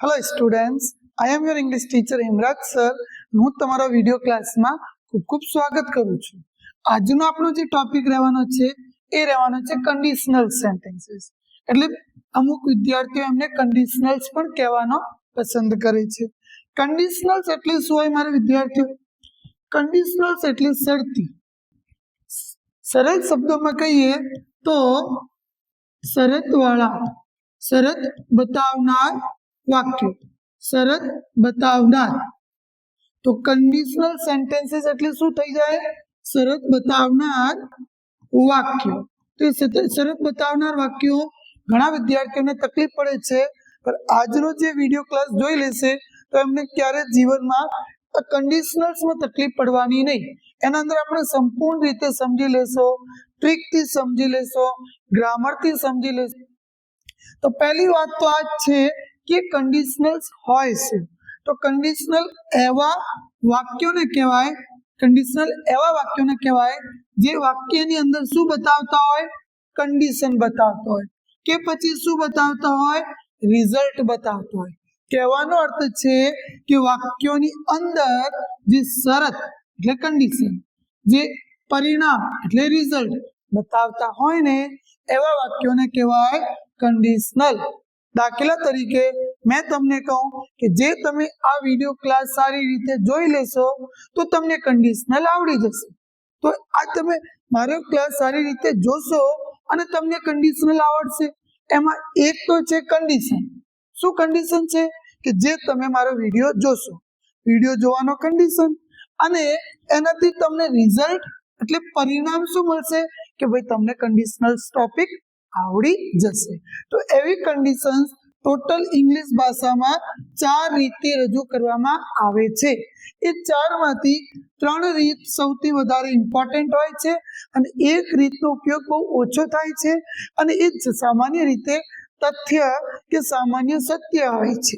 Hello students, I am your English teacher Himraj sir. हूँ तमारा video class में खूब खूब स्वागत करूँ छूं। આજનો આપણો જે ટોપિક રહેવાનો છે એ રહેવાનો છે કંડિશનલ સેન્ટેન્સીસ। એટલે અમુક વિદ્યાર્થીઓ એમને કંડિશનલ્સ પણ કહેવાનો પસંદ કરે છે। કંડિશનલ્સ એટલે શું હોય મારા વિદ્યાર્થીઓ? કંડિશનલ્સ એટલે શરતી। સરળ શબ્દોમાં કહીએ તો શરતવાળા, શરત બતાવનાર વાક્યો, શરત બતાવનાર। તો કંડિશનલ સેન્ટેન્સીસ એટલે શું થઈ જાય? શરત બતાવનાર વાક્યો। તો શરત બતાવનાર વાક્યો ઘણા વિદ્યાર્થીઓને તકલીફ પડે છે, પણ આજનો જે વિડિયો ક્લાસ જોઈ લેશે તો એમને ક્યારે જીવનમાં કંડિશનલ્સમાં તકલીફ પડવાની નહીં। એના અંદર આપણે સંપૂર્ણ રીતે સમજી લેશો, ટ્રીકથી સમજી લેશો, ગ્રામરથી સમજી લેશો। તો પહેલી વાત તો આ છે કે કંડિશનલ્સ હોય છે તો કંડિશનલ એવા વાક્યોને કહેવાય, કંડિશનલ એવા વાક્યોને કહેવાય જે વાક્યની અંદર શું બતાવતા હોય? કંડિશન બતાવતા હોય કે પછી શું બતાવતા હોય? રિઝલ્ટ બતાવતા હોય। કહેવાનો અર્થ છે કે વાક્યોની અંદર જે શરત એટલે કંડિશન, જે પરિણામ એટલે રિઝલ્ટ બતાવતા હોય ને એવા વાક્યોને કહેવાય કંડિશનલ। દાખલા તરીકે मैं તમને કહું કે જે તમે આ વિડિયો ક્લાસ સારી રીતે જોઈ લેશો તો તમને કંડિશનલ આવડી જશે। તો આ તમે મારો ક્લાસ સારી રીતે જોશો અને તમને કંડિશનલ આવડશે। એમાં એક તો છે કંડિશન। શું કંડિશન છે? કે જે તમે મારો વિડિયો જોશો, વિડિયો જોવાનો કંડિશન, અને એનાથી તમને રિઝલ્ટ એટલે પરિણામ શું મળશે? કે ભાઈ તમને કંડિશનલ ટોપિક આવડી જશે। તો એવી કંડિશન્સ टोटल इंग्लिश भाषा में 4 रीते रजू करवामां आवे छे। ए 4 मांथी 3 रीत सौथी वधारे इम्पोर्टન્ટ होय छे अने एक रीतनो उपयोग बहुत ओछो थाय छे अने ए सामान्य रीते तथ्य के सामान्य सत्य होय छे।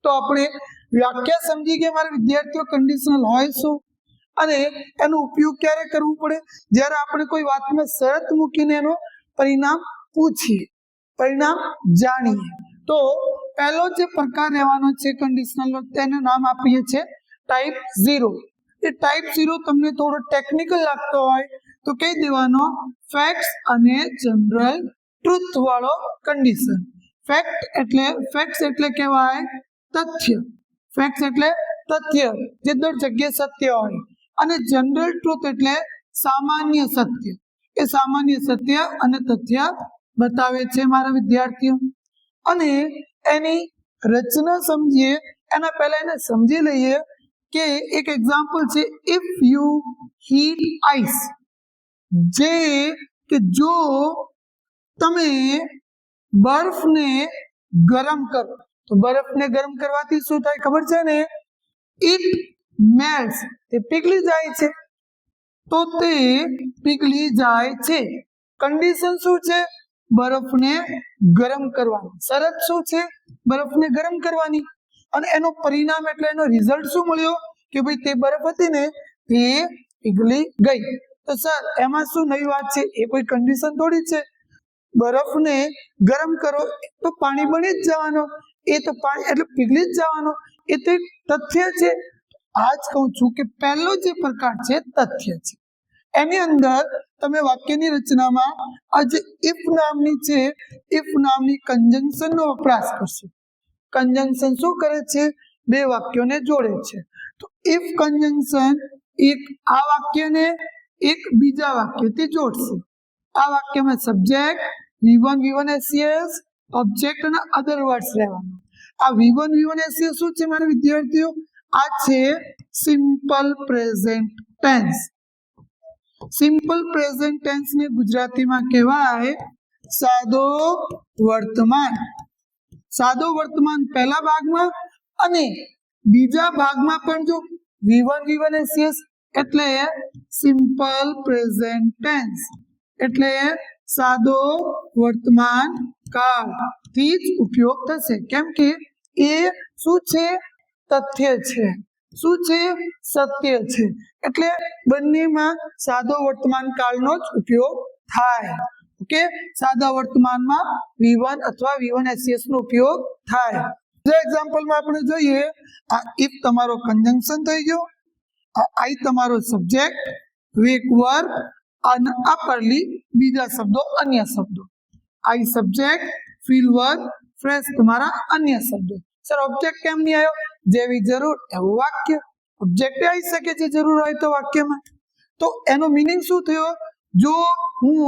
तो आपणे व्याख्या समझी गया मारा विद्यार्थीओ कंडिशनल होय शुं अने एनो उपयोग क्यारे करवो पड़े? ज्यारे आपणे कोई वातमां शरत मूकीने एनो परिणाम पूछीए, परिणाम जाणीए। तो पहलो जो प्रकार रहेवानो छे कंडिशनल तेने नाम आपीए छे टाइप 0। ए टाइप 0 तमने थोड़ो टेक्निकल लागतो होय तो कही देवानो फैक्ट्स अने जनरल ट्रुथ वाळो कंडिशन। फैक्ट्स एटले कहेवाय तथ्य, फैक्ट्स एटले तथ्य जे दर जग्याए सत्य होय, अने जनरल ट्रुथ एटले सामान्य सत्य। ए सामान्य सत्य अने तथ्य बतावे छे मारा विद्यार्थीओ। अने एनी रचना समझिए, एना पहला एने समझी लईए के एक एग्जाम्पल छे इफ यू हीट आइस। जे के जो तमे बर्फ ने गरम करो तो बर्फ ने गरम करवाथी शुं थाय खबर छे ने? इट मेल्ट्स, ते पीगली जाय छे। तो ते पीगली जाय छे। कंडीशन शुं छे? बर्फ ने गरम करवानी। शरत शुं छे? बर्फ ने गरम करवानी। अने एनो परिणाम एटले एनो रिजल्ट शुं मळ्यो? के भाई ते बर्फ हती ने ते पीगली गई। तो सर एमां शुं नवी वात छे? ए कोई कंडीशन थोड़ी छे। बर्फ ने गरम करो तो पाणी बनी ज जवानो, ए तो पाणी एटले पीगली ज जवानो। ए तो एक तथ्य छे। आज कहूं छुं के पहलो जे प्रकार छे तथ्य छे। एनी अंदर तमे वाक्यनी रचनामां आ जे इफ नामनी छे, इफ नामनी कंजंक्शन नो वपराश करशो। कंजंक्शन शुं करे छे? बे वाक्योने जोड़े छे। तो इफ कंजंक्शन एक आ वाक्यने एक बीजा वाक्यथी जोड़शे। आ वाक्यमां सब्जेक्ट V1 V1SES, ऑब्जेक्ट अने अदर वर्ड्स रहेवानो। आ V1 V1SES शुं छे मारा विद्यार्थीओ? आ छे simple present tense. Simple present tense ने गुजराती में कहेवाय सादो वर्तमान। सादो वर्तमान पहला भाग में अने बीजा भाग में पण जो V1 V1SES एटले सिम्पल प्रेजेंट टेन्स एटले सादो वर्तमान काल थी ज उपयोग थशे। केम के ए शुं छे? तथ्य छे। શું છે? સત્ય છે। એટલે બંનેમાં સાદો વર્તમાન કાળનો જ ઉપયોગ થાય। ઓકે, સાદા વર્તમાનમાં V1 અથવા V1SES નો ઉપયોગ થાય। જે એક્ઝામ્પલમાં આપણે જોઈએ, આ ઇફ તમારો કન્જંક્શન થઈ ગયો, આ આઈ તમારો સબ્જેક્ટ, વેક વર્બ, અને આ પરલી બીજા શબ્દો, અન્ય શબ્દો. આઈ સબ્જેક્ટ, ફીલ વર્બ, ફ્રેશ તમારા અન્ય શબ્દો. સર ઓબ્જેક્ટ કેમ નહીં આવ્યો? જેવી જરૂર એવું વાક્ય. ઓબ્જેક્ટ આવી શકે છે જરૂર હોય તો વાક્યમાં. તો એનો મિનિંગ શું થયો? જો હું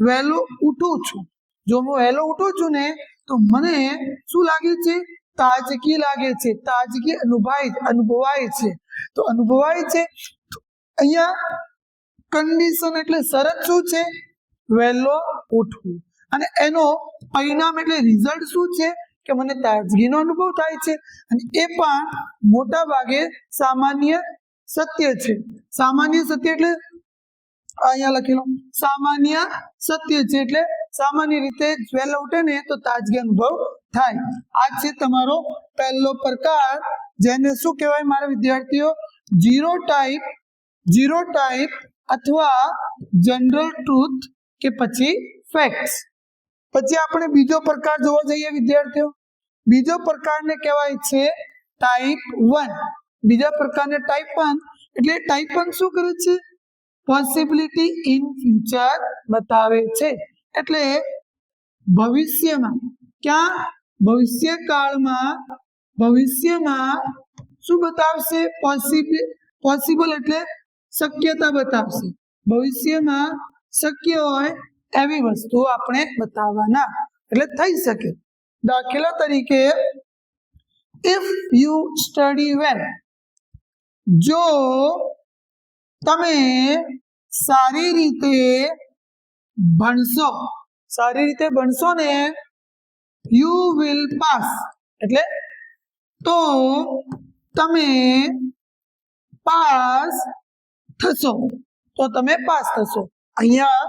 વહેલો ઉઠું છું, જો હું વહેલો ઉઠું છું ને, તો મને શું લાગે છે? તાજગી લાગે છે. તાજગી અનુભવાય છે. તો અનુભવાય છે. અહીંયા કન્ડિશન એટલે શરત શું છે? વહેલો ઉઠવું. અને એનો પરિણામ એટલે રિઝલ્ટ શું છે? કે મને તાજગીનો અનુભવ થાય છે. અને એ પણ મોટા ભાગે સામાન્ય સત્ય છે. સામાન્ય સત્ય એટલે અહીંયા લખેલો સામાન્ય સત્ય છે, એટલે સામાન્ય રીતે વહેલા ઉઠે ને તો તાજગી અનુભવ થાય. આ છે તમારો પહેલો પ્રકાર, જેને શું કહેવાય મારા વિદ્યાર્થીઓ? ઝીરો ટાઈપ અથવા જનરલ ટ્રુથ કે પછી ફેક્ટ્સ. પછી આપણે બીજો પ્રકાર જોવા જઈએ વિદ્યાર્થીઓ. બીજો પ્રકારને કહેવાય છે ટાઈપ 1. બીજા પ્રકારને ટાઈપ 1 એટલે ટાઈપ 1 શું કરે છે? પોસિબિલિટી ઇન ફ્યુચર બતાવે છે. એટલે ભવિષ્યમાં, ક્યાં? ભવિષ્યમાં શું બતાવશે? પોસિબલ એટલે શક્યતા બતાવશે. ભવિષ્યમાં શક્ય હોય એવી વસ્તુ આપણે બતાવવાના, એટલે થઈ શકે. દાખલા તરીકે, ઇફ યુ સ્ટડી વેલ, જો તમે સારી રીતે ભણશો ને, યુ વિલ પાસ, એટલે તો તમે પાસ થશો. અહીંયા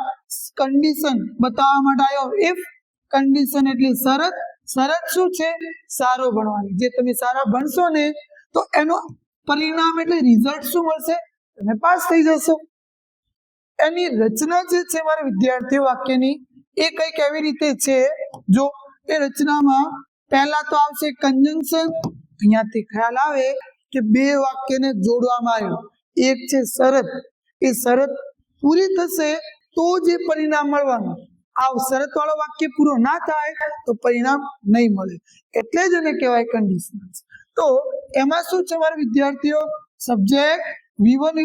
કન્ડિશન બતાવવા માટે આવ્યો ઇફ. કન્ડિશન એટલે શરત. શરત શું છે? સારો ભણવાની. જે તમે સારા ભણશો ને તો એનો પરિણામ એટલે રિઝલ્ટ શું મળશે? તમે પાસ થઈ જશો. એની રચના જે છે મારા વિદ્યાર્થીઓ વાક્યની, એ કંઈક એવી રીતે છે. જો એ રચનામાં પહેલા તો આવશે કન્જંક્શન. અહીંયાથી ખ્યાલ આવે કે બે વાક્યને જોડવામાં આવ્યું. એક છે શરત. એ શરત પૂરી થશે તો જે પરિણામ મળવાનું. આ શરત વાળો વાક્ય પૂરો ના થાય તો પરિણામ નહીં મળે, એટલે જ એને કહેવાય કન્ડિશનલ્સ. તો એમાં શું છે મારા વિદ્યાર્થીઓ? સબ્જેક્ટ V1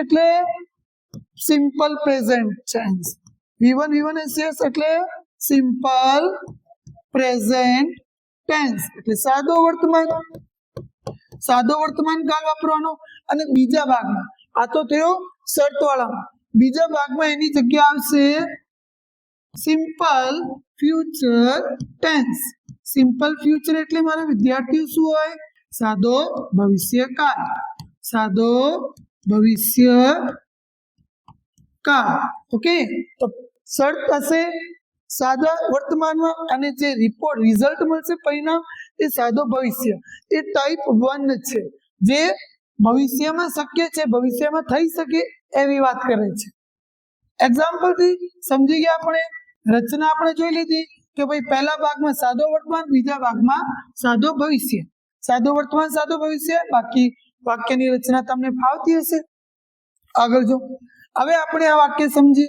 એટલે સિમ્પલ પ્રેઝન્ટ ટેન્સ. V1 એટલે સિમ્પલ પ્રેઝન્ટ ટેન્સ એટલે સાદો વર્તમાન કાળ વાપરવાનો. અને બીજા ભાગમાં, આ તો થયો શરત વાળામાં, બીજા ભાગમાં એની જગ્યા આવશે simple future tense. Simple future એટલે મારા વિદ્યાર્થીઓ શું હોય? સાદો ભવિષ્યકાળ. ઓકે. તો શરત હશે સાદા વર્તમાનમાં, અને જે રિઝલ્ટ મળશે, પરિણામ, એ સાદો ભવિષ્ય. એ ટાઈપ 1 છે, જે ભવિષ્યમાં શક્ય છે, ભવિષ્યમાં થઈ શકે એવી વાત કરે છે. એક્ઝામ્પલ થી સમજી ગયા આપણે. રચના આપણે જોઈ લીધી કે ભાઈ પહેલા ભાગમાં સાદો વર્તમાન, બીજા ભાગમાં સાદો ભવિષ્ય. સાદો વર્તમાન, સાદો ભવિષ્ય. બાકી વાક્યની રચના તમને ફાવતી હશે. આગળ જો હવે આપણે આ વાક્ય સમજીએ.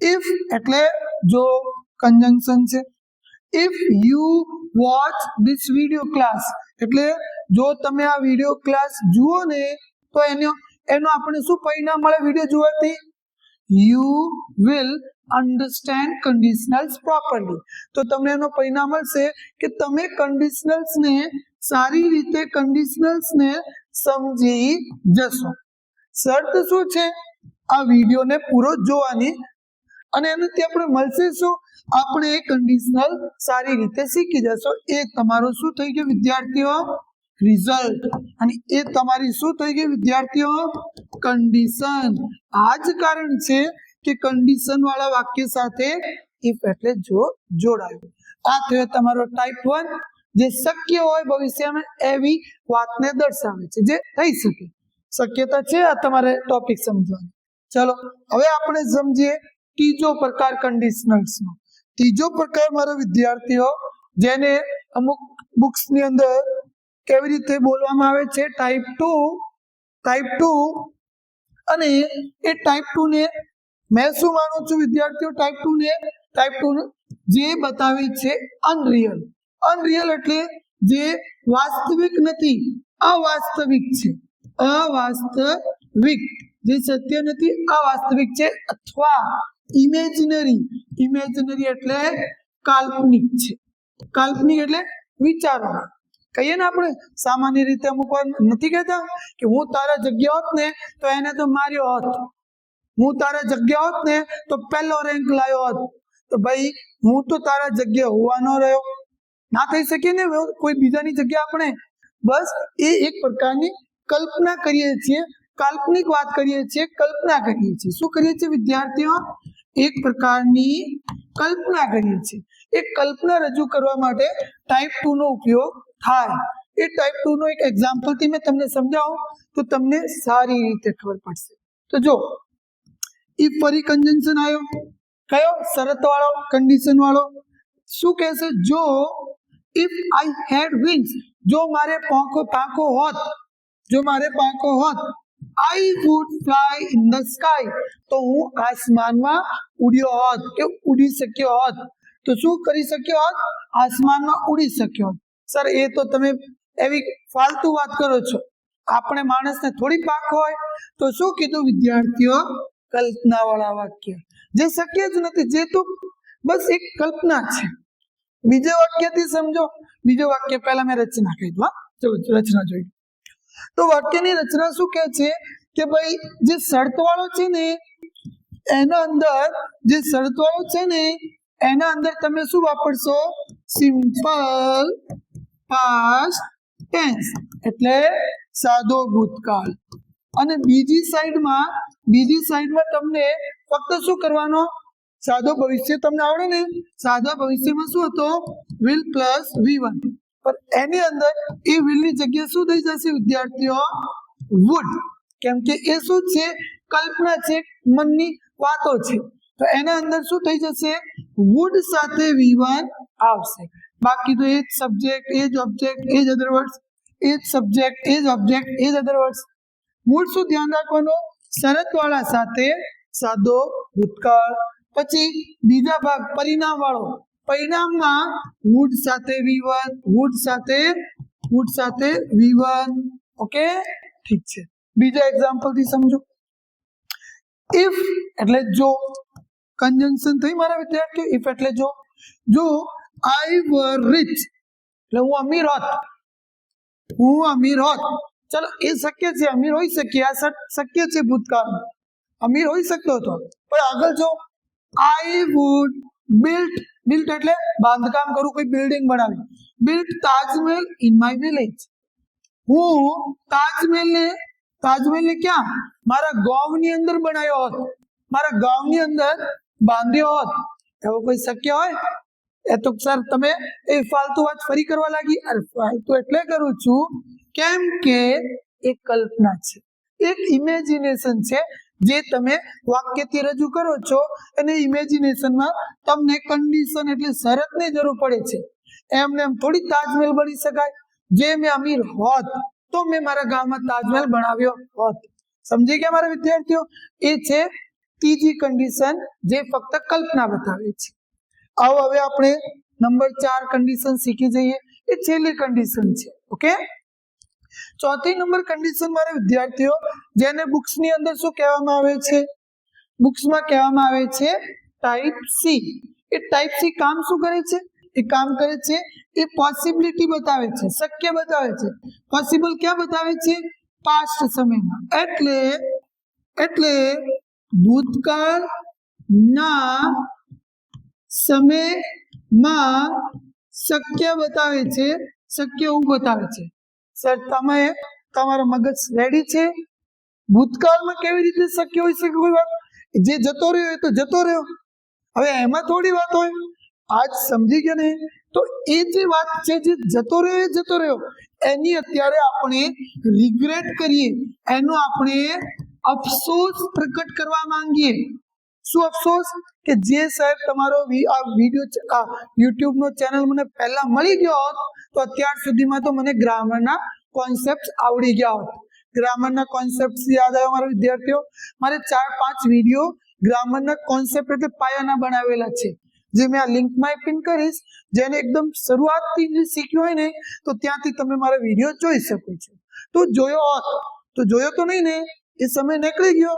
ઇફ એટલે જો કન્જંક્શન છે. If you watch this video class એટલે જો તમે આ વિડિયો ક્લાસ જુઓ ને તો એનો આપણે શું પરિણામ મળે? વિડિયો જોવાથી યુ વિલ અન્ડરસ્ટેન્ડ કન્ડિશનલ્સ પ્રોપરલી. તો તમને એનો પરિણામ મળશે કે તમે કન્ડિશનલ્સને સારી રીતે સમજી જશો. શરત શું છે? આ વિડિયોને પૂરો જોવાની, અને એનાથી આપણે મળશે શું? આપણે એ કન્ડિશનલ સારી રીતે શીખી જશો. એ તમારું શું થઈ ગયું વિદ્યાર્થીઓ? રિઝલ્ટ. અને એ તમારી શું થઈ ગઈ વિદ્યાર્થીઓ? કન્ડિશન. આ જ કારણ છે કે કન્ડિશન વાળા વાક્ય સાથે ઇફ એટલે જોડાયું. આ થયો તમારો ટાઈપ 1, જે શક્ય હોય ભવિષ્યમાં એવી વાતને દર્શાવે છે, જે થઈ શકે. શક્યતા છે. આ તમારે ટોપિક સમજવાનો. ચલો હવે આપણે સમજીએ ત્રીજો પ્રકાર કન્ડિશનલ્સનો. ત્રીજો પ્રકાર મારા વિદ્યાર્થીઓ જેને અમુક બુક્સ ની અંદર કેવી રીતે બોલવામાં આવે છે ટાઈપ 2 અને એ ટાઈપ 2 ને મેં શું માનું છું વિદ્યાર્થીઓ ટાઈપ 2 ને જે બતાવે છે અનરિયલ એટલે જે વાસ્તવિક નથી, અવાસ્તવિક છે, અવાસ્તવિક જે સત્ય નથી અવાસ્તવિક છે, અથવા ઇમેજિનરી એટલે કાલ્પનિક છે, કાલ્પનિક એટલે વિચારો કહીએ ને આપણે સામાન્ય રીતે અમુક વાર નથી કહેતા કે હું તારા જગ્યા હોત ને તો એને તો માર્યો હોત, હું તારા જગ્યા હોત ને તો પહેલો રેન્ક લાવ્યો હોત, તો ભાઈ હું તો તારા જગ્યા હોવા ન રહ્યો, ના થઈ શકે ને કોઈ બીજાની જગ્યા આપણે, બસ એ એક પ્રકારની કલ્પના કરીએ છીએ, કાલ્પનિક વાત કરીએ છીએ, કલ્પના કરીએ છીએ. શું કરીએ છીએ વિદ્યાર્થીઓ? એક પ્રકારની કલ્પના કરીએ છીએ. એ કલ્પના રજૂ કરવા માટે ટાઈપ 2 નો ઉપયોગ થાય. એ ટાઈપ 2 નો એક એક્ઝામ્પલ થી મેં તમને સમજાવું તો તમને સારી રીતે ખબર પડશે. તો જો ઇફ ફરી કન્જન્ક્શન આવ્યો, કયો? શરત વાળો, કન્ડિશન વાળો. શું કહેશે? જો ઇફ આઈ હેડ વિંગ્સ, જો મારે પાંખો હોત, જો મારે પાંખો હોત, I wood fly in the sky, તો હું આસમાનમાં ઉડ્યો હોત કે ઉડી શક્યો હોત. તો શું કરી શક્યો હોત? આસમાનમાં ઉડી શક્યો હોત. સર એ તો તમે એવી ફાલતુ વાત કરો છો, આપણે માણસને થોડી પાંખ હોય. તો શું કીધું વિદ્યાર્થીઓ? કલ્પના વાળા વાક્ય, જે શક્ય જ નથી, જે તો બસ એક કલ્પના છે. બીજો વાક્યથી સમજો. બીજો વાક્ય પહેલા મેં રચના કહી દઉં. ચલો રચના જોઈએ. તો વાક્યની રચના શું કહે છે કે ભાઈ જે શરત વાળો છે ને એના અંદર, જે શરત વાળો છે ને એના અંદર તમે શું વાપરશો? સિમ્પલ પાસ્ટ ટેન્સ એટલે સાદો ભૂતકાળ. અને બીજી સાઈડમાં તમને ફક્ત શું કરવાનો? સાદો ભવિષ્ય તમને આવડે ને, સાદા ભવિષ્યમાં શું હતો? will plus V1. પણ એની અંદર એ will ની જગ્યાએ શું થઈ જશે વિદ્યાર્થીઓ? would. કેમ કે એ શું છે? કલ્પના છે, મનની વાતો છે. તો એના અંદર શું થઈ જશે? would સાથે V1 આવશે. બાકી તો એ જ સબ્જેક્ટ, એ જ ઓબ્જેક્ટ, એ જ અધર વર્ડ્સ, એ જ સબ્જેક્ટ, એ જ ઓબ્જેક્ટ, એ જ અધર વર્ડ્સ. મૂળ શું ધ્યાન રાખવાનું? શરત વાળા સાથે સાદો ભૂતકાળ. પછી બીજા ભાગ પરિણામ વાળો, પરિણામમાં would સાથે V1, would સાથે V1. ઓકે, ઠીક છે. બીજા એક્ઝામ્પલ થી સમજો. ઇફ એટલે જો, કન્જન્ક્શન થઈ મારા વિદ્યાર્થીઓ. ઇફ એટલે જો આઈ વર રિચ એટલે હું અમીર હોત. ચલો એ શક્ય છે, અમીર હોઈ શકીએ, આ શક્ય છે ભૂતકાળ, અમીર હોઈ શકતો હતો. પણ આગળ જો આઈ વુડ બિલ્ટ એટલે બાંધકામ કરું, કોઈ બિલ્ડિંગ બનાવી, built Taj Mahal in my village. હું તાજમહેલને ક્યાં? મારા ગામની અંદર બનાવ્યો હોત, મારા ગામની અંદર બાંધ્યો હોત. એવો કોઈ શક્ય હોય? એ તો સર તમે એ ફાલતુ વાત ફરી કરવા લાગી. અરે ફાલતુ એટલે કરું છું કેમ કે એક કલ્પના છે, એક ઇમેજિનેશન છે જે તમે વાક્યથી રજૂ કરો છો. અને ઇમેજિનેશનમાં તમને કન્ડિશન એટલે શરતની જરૂર પડે છે. એમને એમ થોડી તાજમહેલ બની શકાય. જે મેં અમીર હોત તો મેં મારા ગામમાં તાજમહેલ બનાવ્યો હોત. સમજી ગયા મારા વિદ્યાર્થીઓ? એ છે ત્રીજી કન્ડિશન જે ફક્ત કલ્પના બતાવે છે. આવો હવે આપણે નંબર 4 કન્ડિશન શીખી જઈએ. એ છેલ્લી કન્ડિશન છે. ઓકે, ચોથી નંબર કન્ડિશન મારા વિદ્યાર્થીઓ, જેને બુક્સ ની અંદર શું કહેવામાં આવે છે? બુક્સમાં કહેવામાં આવે છે ટાઈપ સી. એ ટાઈપ સી કામ શું કરે છે? એ કામ કરે છે એ પોસિબિલિટી બતાવે છે, શક્ય બતાવે છે. પોસિબલ ક્યાં બતાવે છે? પાસ્ટ સમયમાં. એટલે ભૂતકાળના સમયમાં શક્ય બતાવે છે, શક્ય એવું બતાવે છે. સર તમે તમારો મગજ રેડી છે? ભૂતકાળમાં કેવી રીતે શક્ય હોઈ શકે કોઈ વાત? જે જતો રહ્યો એ તો જતો રહ્યો, હવે એમાં થોડી વાત હોય. આજ સમજી ગયા ને? તો એ જે વાત છે, જે જતો રહ્યો એ જતો રહ્યો, એની અત્યારે આપણે રિગ્રેટ કરીએ, એનો આપણે અફસોસ પ્રકટ કરવા માંગીએ. શું અફસોસ કે જે સાહેબ તમારો આ વિડીયો યુટ્યુબ નો ચેનલ મને પહેલા મળી ગયો હોત તો અત્યાર સુધીમાં તો મને ગ્રામરના કોન્સેપ્ટ આવડી ગયા હોત. ગ્રામરના કોન્સેપ્ટ યાદ આવ્યા મારા વિદ્યાર્થીઓ? મારે 4-5 વિડીયો ગ્રામરના કોન્સેપ્ટ એટલે પાયાના બનાવેલા છે, જે મેં આ લિંકમાં પિન કરીશ. જેને એકદમ શરૂઆતથી ઇંગ્લિશ શીખ્યું હોય ને તો ત્યાંથી તમે મારા વિડીયો જોઈ શકો છો. તો જોયો હોત તો જોયો તો નહીં ને, એ સમય નીકળી ગયો.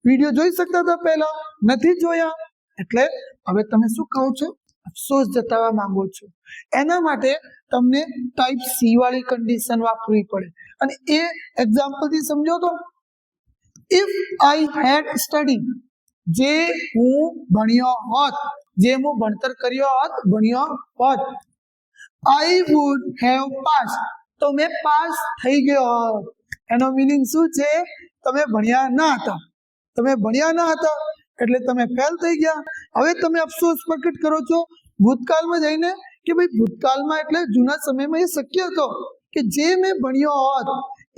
વિડીયો જોઈ શકતા હતા પહેલા, નથી જોયા, એટલે હવે તમે શું કહો છો? અફસોસ જતાવવા માંગો છો. એના માટે તમને ટાઈપ સી વાળી કન્ડિશન વાપરવી પડે. અને એ એક્ઝામ્પલ થી સમજો તો, ઇફ આઈ હેડ સ્ટડી, જે હું ભણ્યો હોત, જે હું ભણતર કર્યો હોત, ભણ્યો હોત, આઈ વુડ હેવ પાસ, તો મેં પાસ થઈ ગયો હોત. એનો મીનિંગ શું છે? તમે ભણ્યા ના હતા, તમે ભણ્યા ના હતા એટલે તમે ફેલ થઈ ગયા. હવે તમે અફસોસ પ્રકટ કરો છો ભૂતકાળમાં જઈને કે ભાઈ ભૂતકાળમાં એટલે જૂના સમયમાં એ શક્ય હતો કે જે મેં ભણ્યો હોત,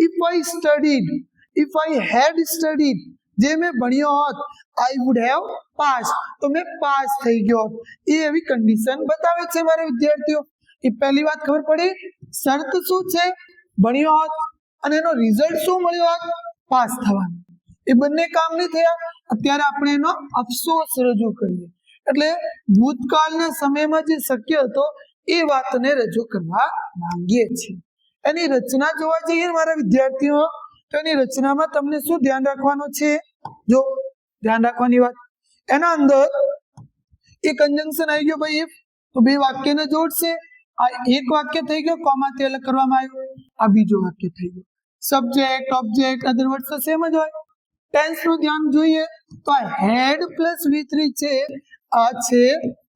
if I studied, if I had studied, જે મેં ભણ્યો હોત, આઈ વુડ હેવ પાસ, તો મેં પાસ થઈ ગયો હોત. એ એવી કન્ડિશન બતાવે છે મારા વિદ્યાર્થીઓ. એ પહેલી વાત ખબર પડી. શરત શું છે? ભણ્યો હોત, અને એનો રિઝલ્ટ શું મળ્યો હોત? પાસ થવાનું. એ બંને કામ નહીં થયા. અત્યારે આપણે એનો અફસોસ રજૂ કરીએ. એટલે ભૂતકાળના સમયમાં જે શક્ય હતો એ વાતને રજૂ કરવા માંગીએ છીએ. એની રચના જોવા જઈએ મારા વિદ્યાર્થીઓ, તો એની રચનામાં તમને શું ધ્યાન રાખવાનું છે? જો ધ્યાન રાખવાની વાત, એના અંદર એક કન્જંક્શન આવી ગયો ભાઈ, ઇફ, તો બે વાક્યને જોડશે. આ એક વાક્ય થઈ ગયો, કોમાથી અલગ કરવામાં આવ્યો. આ બીજો વાક્ય થઈ ગયો. સબ્જેક્ટ, ઓબ્જેક્ટ, અધર વર્ડ તો સેમ જ હોય. ટેન્સ નું ધ્યાન જોઈએ તો આ હેડ પ્લસ V3 છે, આ છે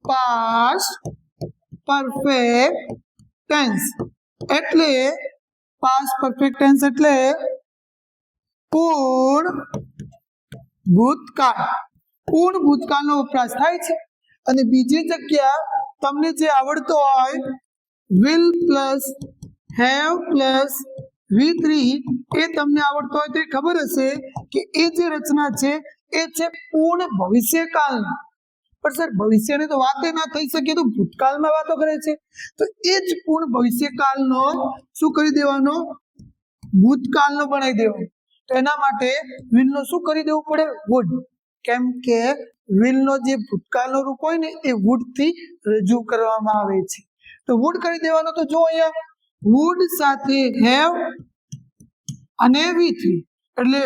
પાસ્ટ પરફેક્ટ ટેન્સ. એટલે પાસ્ટ પરફેક્ટ ટેન્સ એટલે પૂર્ણ ભૂતકાળ. પૂર્ણ ભૂતકાળનો વપરાશ થાય છે. અને બીજી જગ્યા તમને જે આવડતો હોય, will plus have plus V3, એ તમને આવડતો હોય તો ખબર હશે કે એ જે રચના છે એ છે પૂર્ણ ભવિષ્યકાળની. પણ સર ભવિષ્યની તો વાત ના થઈ શકે, તો ભૂતકાળમાં વાતો કરે છે. તો એ જ પૂર્ણ ભવિષ્યકાળનો શું કરી દેવાનો? ભૂતકાળનો બનાવી દેવાનો. તો એના માટે will નો શું કરી દેવું પડે? would. કેમ કે will નો જે ભૂતકાળનો રૂપ હોય ને એ would થી રજૂ કરવામાં આવે છે. તો would કરી દેવાનો. તો જો અહીંયા would સાથે have અને V3, એટલે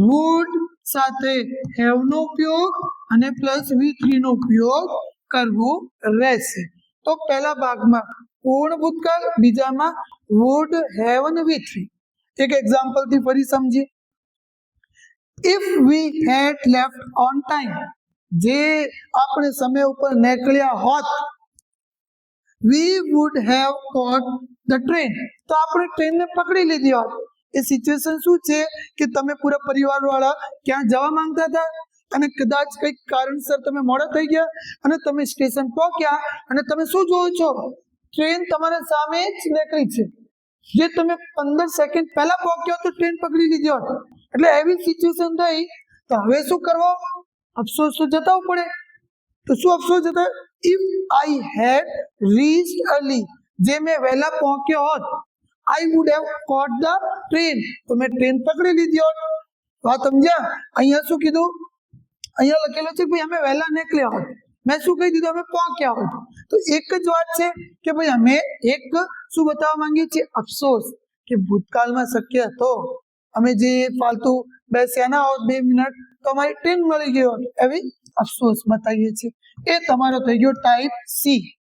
would સાથે have નો ઉપયોગ અને પ્લસ V3 નો ઉપયોગ કરવો રહેશે. તો પહેલા ભાગમાં પૂર્ણ ભૂતકાળ, બીજામાં would have અને V3. એક એક્ઝામ્પલ થી ફરી સમજીએ. if we had left on time, જે આપણે સમય ઉપર નીકળ્યા હોત, we would have caught the train, તો આપણે ટ્રેનને પકડી લીધી હોત. એ સિચ્યુએશન શું છે કે તમે પૂરા પરિવાર વાળા ક્યાં જવા માંગતા હતા અને કદાચ કઈક કારણસર તમે મોડા થઈ ગયા અને તમે સ્ટેશન પહોંચ્યા અને તમે શું જોવો છો? ટ્રેન તમારા સામે જ નીકળી છે. જે તમે 15 સેકન્ડ પહેલા પહોંચ્યો તો ટ્રેન પકડી લીધી હોત. એટલે એવી સિચ્યુએશન થઈ. તો હવે શું કરવો? અફસોસ તો જતાવવું પડે. તો શું અફસોસ જતા? If I had reached early, જે મેં વહેલા પહોંચ્યો હોત, I would have caught the train, તો મેં ટ્રેન પકડી લીધી હોત. વાત સમજ્યા? અહીંયા શું કીધું? અહીંયા લખેલું છે ભાઈ અમે વહેલા નીકળ્યા હોત. મેં શું કહી દીધું? અમે પહોંચ્યા હોત. તો એક જ વાત છે કે ભાઈ અમે એક શું બતાવવા માંગીએ છીએ? અફસોસ કે ભૂતકાળમાં શક્ય હતો, અમે જે ફાલતુ બેસ્યા ના હોત 2 મિનિટ તો અમારી ટ્રેન મળી ગઈ હોત, એવી અફસોસ બતાવીએ છીએ. એ તમારો થઈ ગયો ટાઈપ સી.